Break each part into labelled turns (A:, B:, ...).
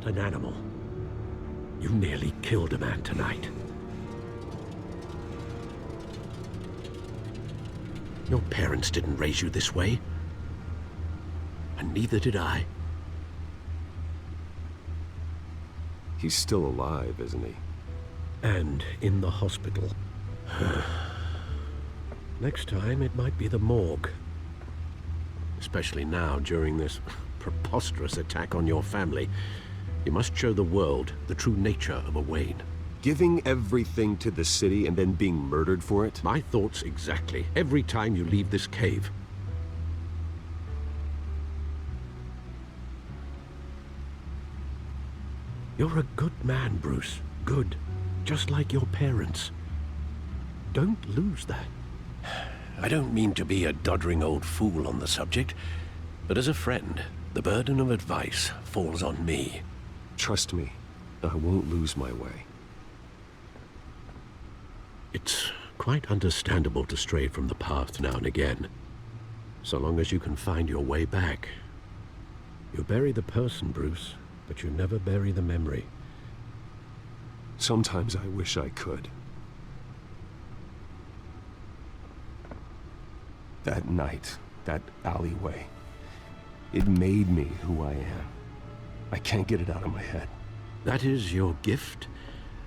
A: not an animal. You nearly killed a man tonight. Your parents didn't raise you this way. And neither did I.
B: He's still alive, isn't he?
A: And in the hospital. Next time, it might be the morgue. Especially now, during this preposterous attack on your family. You must show the world the true nature of a Wayne.
B: Giving everything to the city and then being murdered for it?
A: My thoughts exactly. Every time you leave this cave. You're a good man, Bruce. Good. Just like your parents. Don't lose that. I don't mean to be a doddering old fool on the subject, but as a friend, the burden of advice falls on me.
B: Trust me, I won't lose my way.
A: It's quite understandable to stray from the path now and again, so long as you can find your way back. You bury the person, Bruce, but you never bury the memory.
B: Sometimes I wish I could. That night, that alleyway, it made me who I am. I can't get it out of my head.
A: That is your gift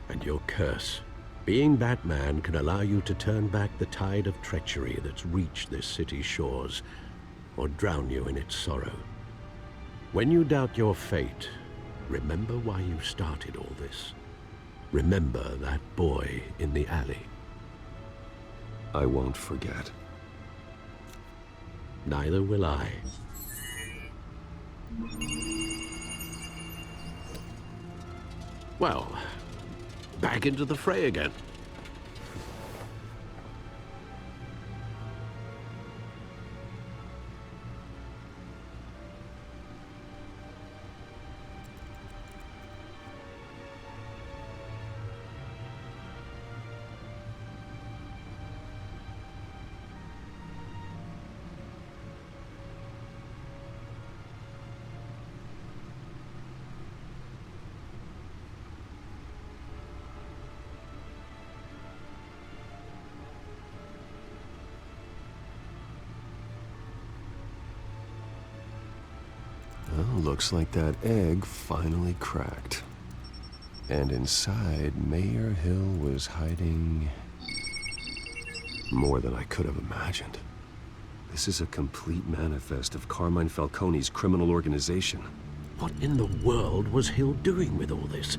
A: and your curse. Being Batman can allow you to turn back the tide of treachery that's reached this city's shores, or drown you in its sorrow. When you doubt your fate, remember why you started all this. Remember that boy in the alley.
B: I won't forget.
A: Neither will I. Well, back into the fray again.
B: Well, looks like that egg finally cracked. And inside, Mayor Hill was hiding more than I could have imagined. This is a complete manifest of Carmine Falcone's criminal organization.
A: What in the world was Hill doing with all this?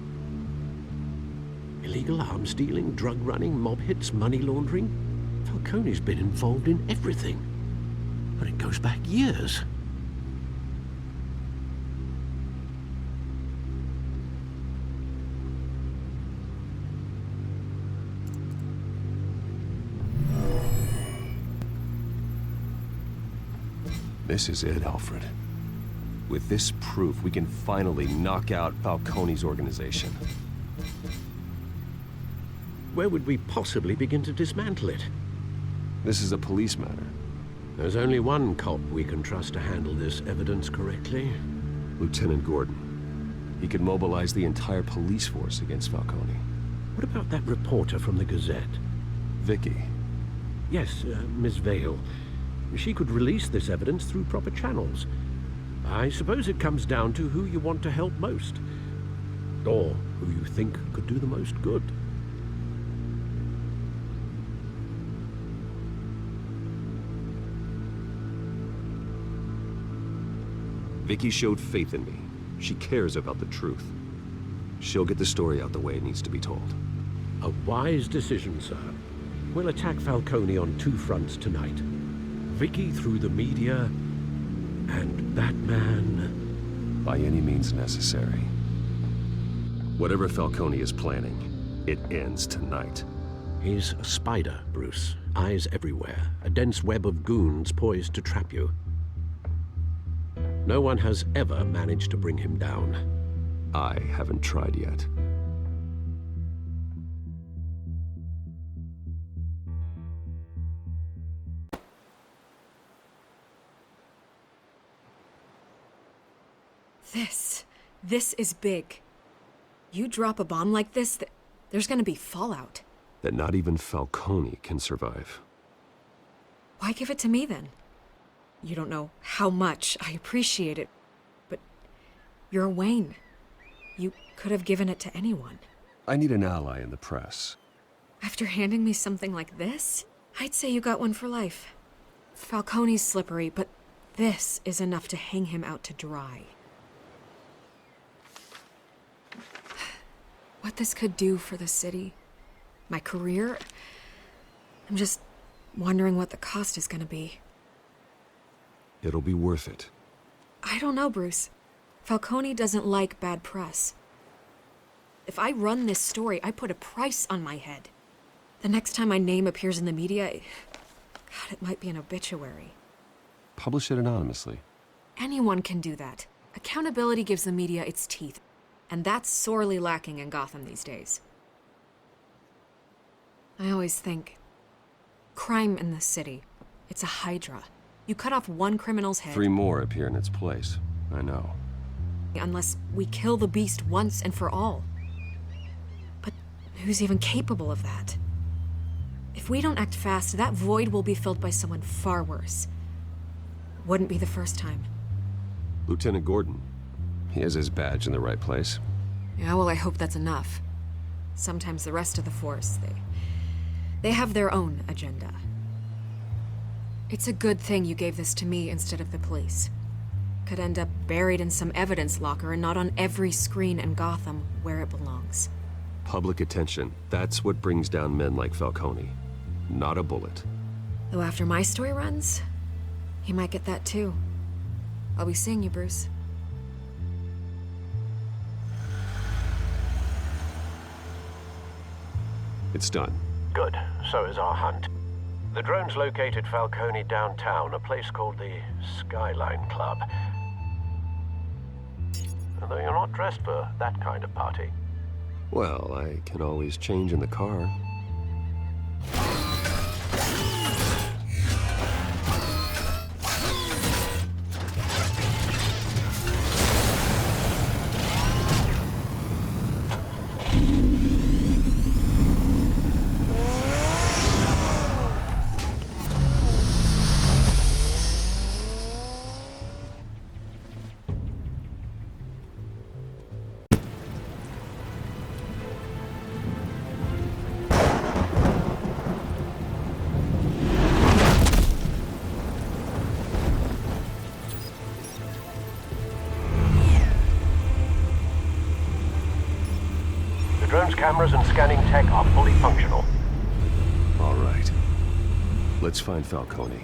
A: Illegal arms dealing, drug running, mob hits, money laundering? Falcone's been involved in everything. And it goes back years.
B: This is it, Alfred. With this proof, we can finally knock out Falcone's organization.
A: Where would we possibly begin to dismantle it?
B: This is a police matter.
A: There's only one cop we can trust to handle this evidence correctly.
B: Lieutenant Gordon. He could mobilize the entire police force against Falcone.
A: What about that reporter from the Gazette?
B: Vicky.
A: Yes, Miss Vale. She could release this evidence through proper channels. I suppose it comes down to who you want to help most. Or who you think could do the most good.
B: Vicky showed faith in me. She cares about the truth. She'll get the story out the way it needs to be told.
A: A wise decision, sir. We'll attack Falcone on two fronts tonight. Vicky through the media, and Batman...
B: by any means necessary. Whatever Falcone is planning, it ends tonight.
A: He's a spider, Bruce. Eyes everywhere. A dense web of goons poised to trap you. No one has ever managed to bring him down.
B: I haven't tried yet.
C: This This is big. You drop a bomb like this, there's gonna be fallout.
B: That not even Falcone can survive.
C: Why give it to me then? You don't know how much I appreciate it, but you're Wayne. You could have given it to anyone.
B: I need an ally in the press.
C: After handing me something like this, I'd say you got one for life. Falcone's slippery, but this is enough to hang him out to dry. What this could do for the city, my career, I'm just wondering what the cost is gonna be.
B: It'll be worth it.
C: I don't know, Bruce. Falcone doesn't like bad press. If I run this story, I put a price on my head. The next time my name appears in the media, God, it might be an obituary.
B: Publish it anonymously.
C: Anyone can do that. Accountability gives the media its teeth, and that's sorely lacking in Gotham these days. I always think, crime in this city, it's a hydra. You cut off one criminal's head.
B: 3 more appear in its place. I know.
C: Unless we kill the beast once and for all. But who's even capable of that? If we don't act fast, that void will be filled by someone far worse. Wouldn't be the first time.
B: Lieutenant Gordon. He has his badge in the right place.
C: Yeah, well, I hope that's enough. Sometimes the rest of the force, they have their own agenda. It's a good thing you gave this to me instead of the police. Could end up buried in some evidence locker and not on every screen in Gotham where it belongs.
B: Public attention. That's what brings down men like Falcone. Not a bullet.
C: Though after my story runs, he might get that too. I'll be seeing you, Bruce.
B: It's done.
A: Good. So is our hunt. The drone's located Falcone downtown, a place called the Skyline Club. Although you're not dressed for that kind of party.
B: Well, I can always change in the car.
A: Drone's cameras and scanning tech are fully functional.
B: All right. Let's find Falcone.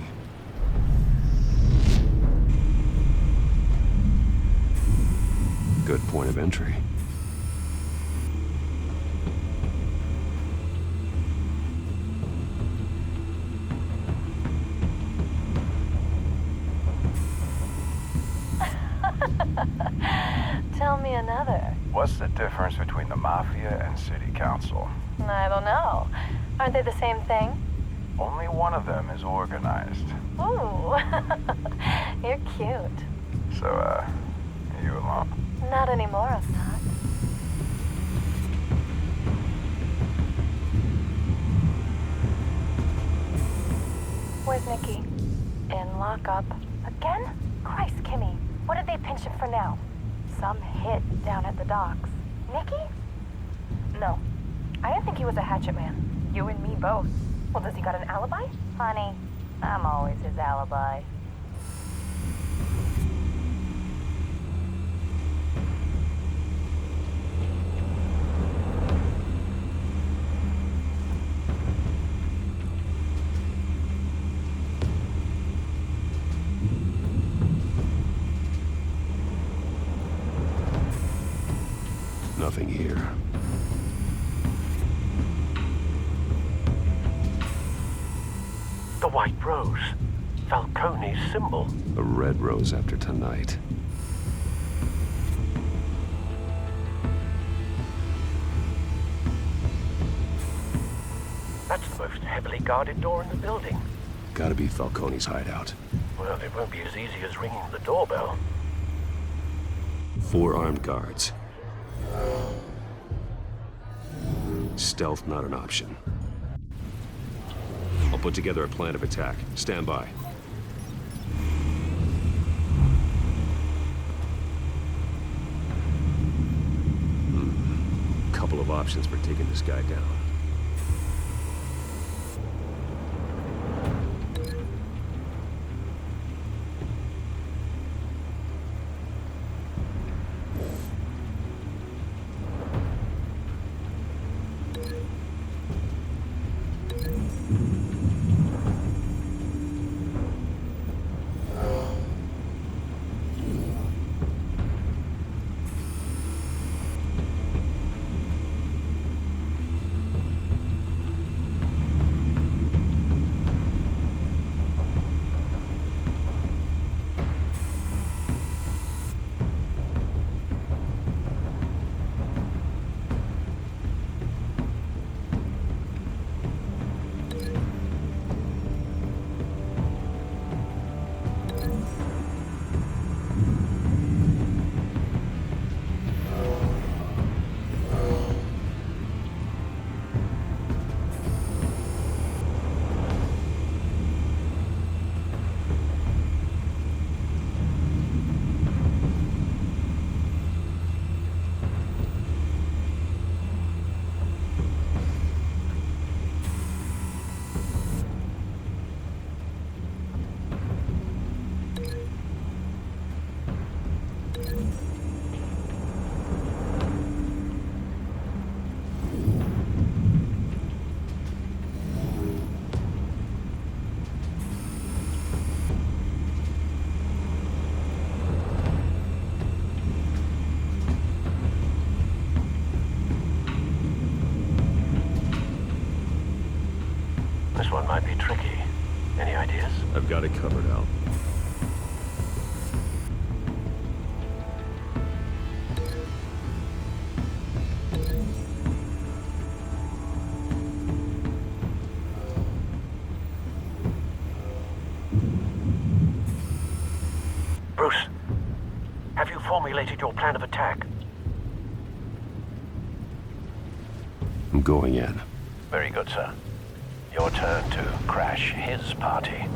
B: Good point of entry.
D: Tell me another.
E: What's the difference between the Mafia and City Council?
D: I don't know. Aren't they the same thing?
E: Only one of them is organized.
D: Ooh, you're cute.
E: So, are you alone?
D: Not anymore, I'm not. Where's Nikki? In lockup. Again? Christ, Kimmy. What did they pinch him for now? Some hit down at the docks. Nikki? No. I didn't think he was a hatchet man. You and me both. Well, does he got an alibi? Honey, I'm always his alibi.
B: Nothing here.
A: The White Rose. Falcone's symbol.
B: A red rose after tonight.
A: That's the most heavily guarded door in the building.
B: Gotta be Falcone's hideout.
A: Well, it won't be as easy as ringing the doorbell.
B: 4 armed guards. Stealth not an option. I'll put together a plan of attack. Stand by. Couple of options for taking this guy down.
A: This one might be tricky. Any ideas?
B: I've got it covered, Al.
A: Bruce, have you formulated your plan of attack?
B: I'm going in.
A: Very good, sir. Your turn to crash his party.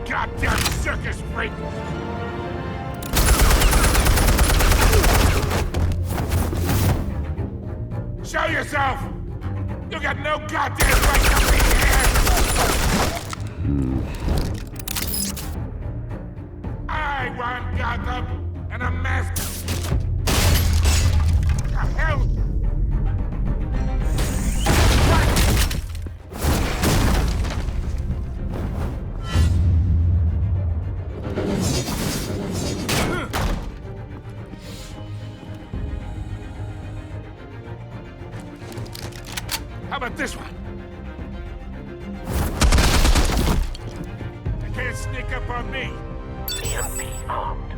F: Goddamn circus freak! Show yourself! You got no goddamn right to be here! I want Gotham and a mask! The hell? How about this one? They can't sneak up on me.
A: EMP armed.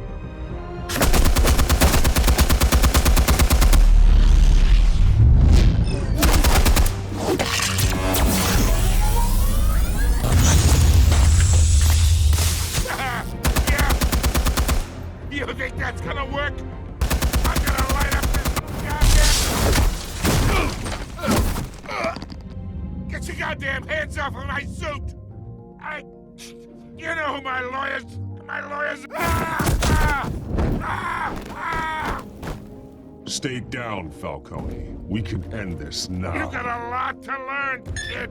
F: goddamn hands off of my suit! You know who my lawyers...
G: Stay down, Falcone. We can end this now.
F: You got a lot to learn, kid!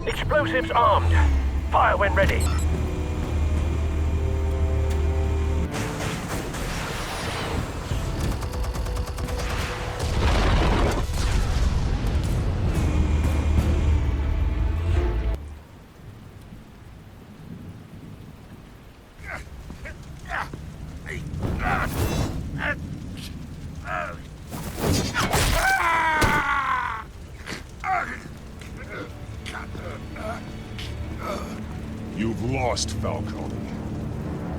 H: Explosives armed. Fire when ready.
G: You've lost, Falcone.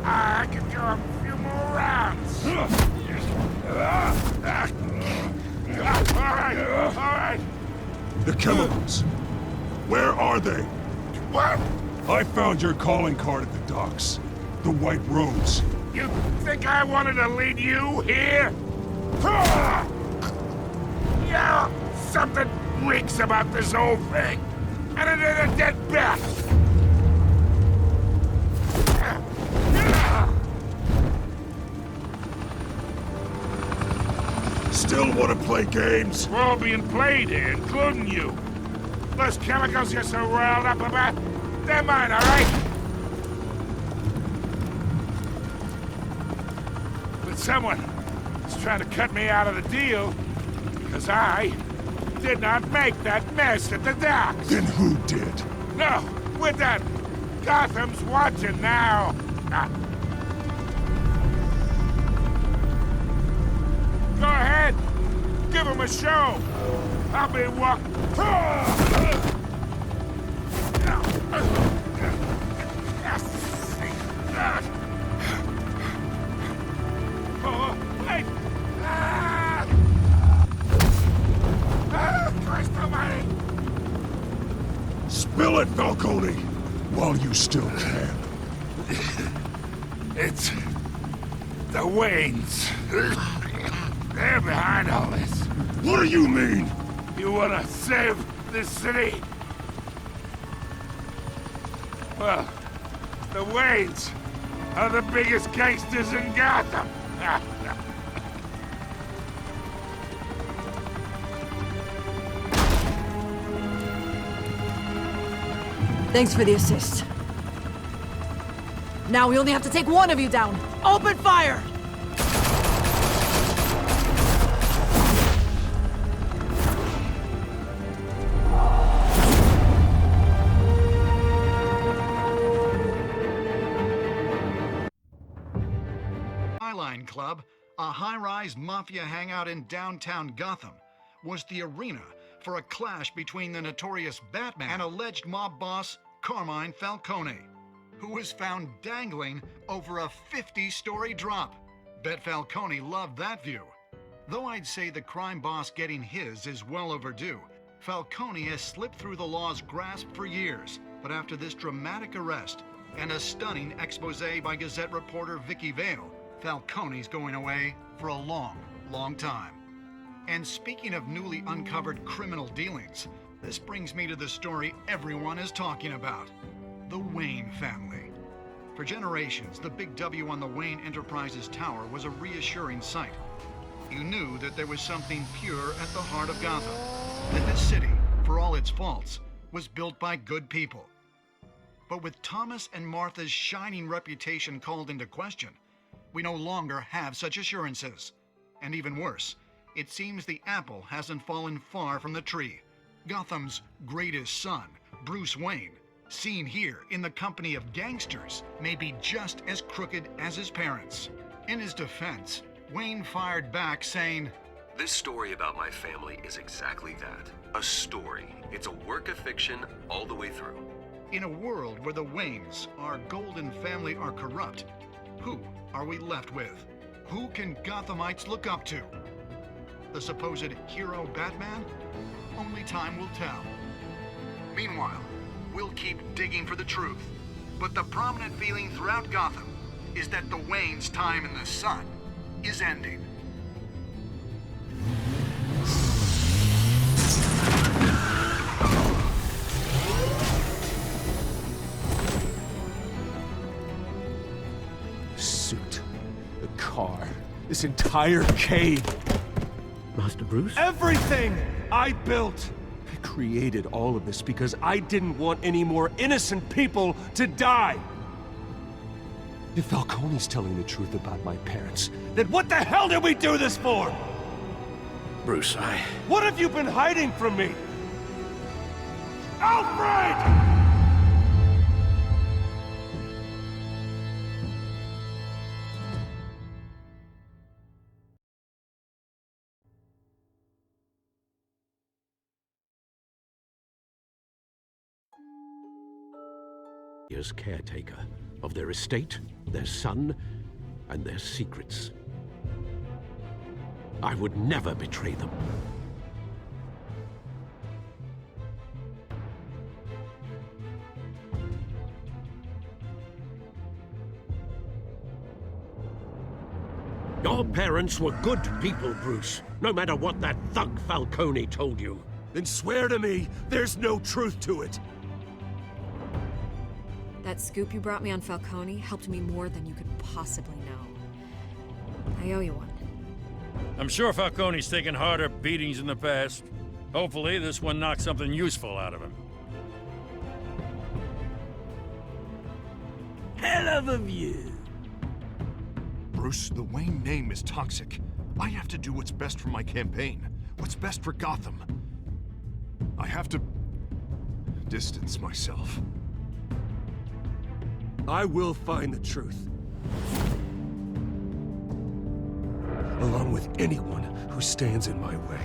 F: I can go a few more rounds. All right.
G: The chemicals. Where are they?
F: What?
G: I found your calling card at the docks. The White Rose.
F: You think I wanted to lead you here? Yeah, something reeks about this whole thing. And it is a dead bat.
G: Still want to play games?
F: We're all being played here, including you. Those chemicals you're so riled up about, they're mine, all right? But someone is trying to cut me out of the deal because I did not make that mess at the docks.
G: Then who did?
F: No, we're done. Gotham's watching now. Go ahead. Give him a show. I'll be walking. Oh, wait. Christ almighty.
G: Spill it, Falcone, while you still can.
F: It's the Waynes. They're behind all this.
G: What do you mean?
F: You wanna save this city? Well, the Waynes are the biggest gangsters in Gotham.
I: Thanks for the assist. Now we only have to take one of you down. Open fire!
J: Skyline Club, a high-rise mafia hangout in downtown Gotham, was the arena for a clash between the notorious Batman and alleged mob boss Carmine Falcone, who was found dangling over a 50-story drop. Bet Falcone loved that view. Though I'd say the crime boss getting his is well overdue, Falcone has slipped through the law's grasp for years. But after this dramatic arrest and a stunning expose by Gazette reporter Vicky Vale, Falcone's going away for a long, long time. And speaking of newly uncovered criminal dealings, this brings me to the story everyone is talking about: the Wayne family. For generations, the big W on the Wayne Enterprises Tower was a reassuring sight. You knew that there was something pure at the heart of Gotham, that this city, for all its faults, was built by good people. But with Thomas and Martha's shining reputation called into question, we no longer have such assurances. And even worse, it seems the apple hasn't fallen far from the tree. Gotham's greatest son, Bruce Wayne, seen here in the company of gangsters, may be just as crooked as his parents. In his defense, Wayne fired back saying,
B: This story about my family is exactly that. A story. It's a work of fiction all the way through.
J: in a world where the Waynes, our golden family, are corrupt, who are we left with? Who can Gothamites look up to? The supposed hero Batman? Only time will tell. Meanwhile, we'll keep digging for the truth. But the prominent feeling throughout Gotham is that the Wayne's time in the sun is ending.
B: Suit, the car, this entire cave.
A: Master Bruce?
B: Everything I built! I created all of this because I didn't want any more innocent people to die! If Falcone's telling the truth about my parents, then what the hell did we do this for?
A: Bruce,
B: What have you been hiding from me? Alfred!
A: As caretaker of their estate, their son, and their secrets. I would never betray them. Your parents were good people, Bruce, no matter what that thug Falcone told you.
B: Then swear to me there's no truth to it.
C: That scoop you brought me on Falcone helped me more than you could possibly know. I owe you one.
K: I'm sure Falcone's taken harder beatings in the past. Hopefully, this one knocks something useful out of him.
H: Hell of a view.
G: Bruce, the Wayne name is toxic. I have to do what's best for my campaign. What's best for Gotham. I have to distance myself.
B: I will find the truth. Along with anyone who stands in my way.